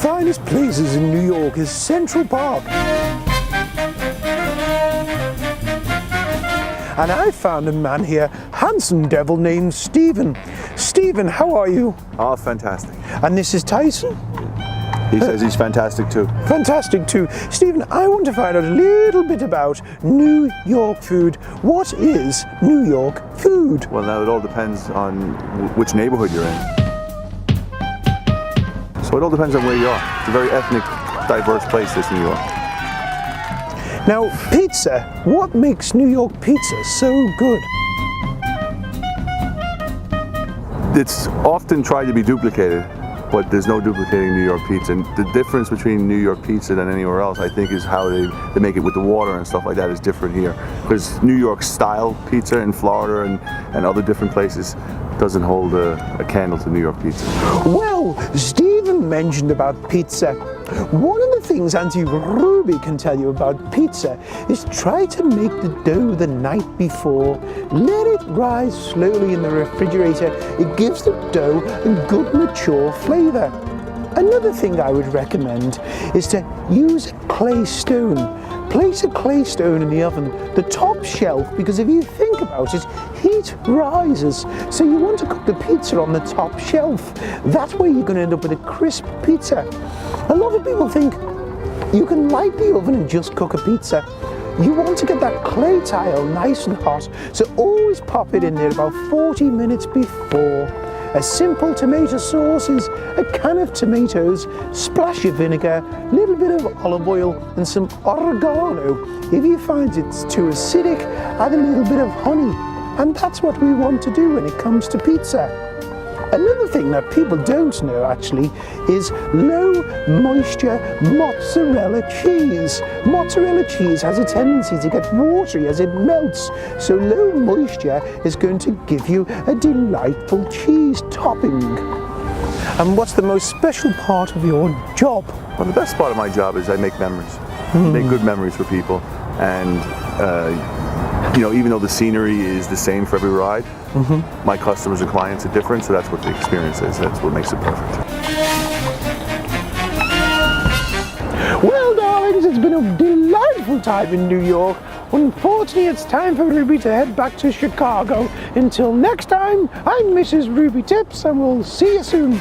finest places in New York is Central Park. And I found a man here, handsome devil named Stephen. Stephen, how are you? Oh, fantastic. And this is Tyson? He says he's fantastic too. Fantastic too. Stephen, I want to find out a little bit about New York food. What is New York food? Well, now it all depends on which neighborhood you're in. So it all depends on where you are. It's a very ethnic, diverse place, this New York. Now, pizza. What makes New York pizza so good? It's often tried to be duplicated, but there's no duplicating New York pizza. And the difference between New York pizza than anywhere else, I think, is how they make it with the water and stuff like that is different here. Because New York style pizza in Florida and other different places doesn't hold a candle to New York pizza. Well, Stephen mentioned about pizza. One of the things Auntie Ruby can tell you about pizza is try to make the dough the night before. Let it rise slowly in the refrigerator. It gives the dough a good mature flavour. Another thing I would recommend is to use clay stone. Place a clay stone in the oven, the top shelf, because if you think about it, heat rises. So you want to cook the pizza on the top shelf. That way you're going to end up with a crisp pizza. A lot of people think you can light the oven and just cook a pizza. You want to get that clay tile nice and hot, so always pop it in there about 40 minutes before. A simple tomato sauce is a can of tomatoes, splash of vinegar, a little bit of olive oil and some oregano. If you find it's too acidic, add a little bit of honey. And that's what we want to do when it comes to pizza. Another thing that people don't know actually is low moisture mozzarella cheese. Mozzarella cheese has a tendency to get watery as it melts, so low moisture is going to give you a delightful cheese topping. And what's the most special part of your job? Well, the best part of my job is I make memories. Make good memories for people. And you know, even though the scenery is the same for every ride, my customers and clients are different, so that's what the experience is. That's what makes it perfect. Well, darlings, it's been a delightful time in New York. Unfortunately, it's time for Ruby to head back to Chicago. Until next time, I'm Mrs. Ruby Tips, and we'll see you soon.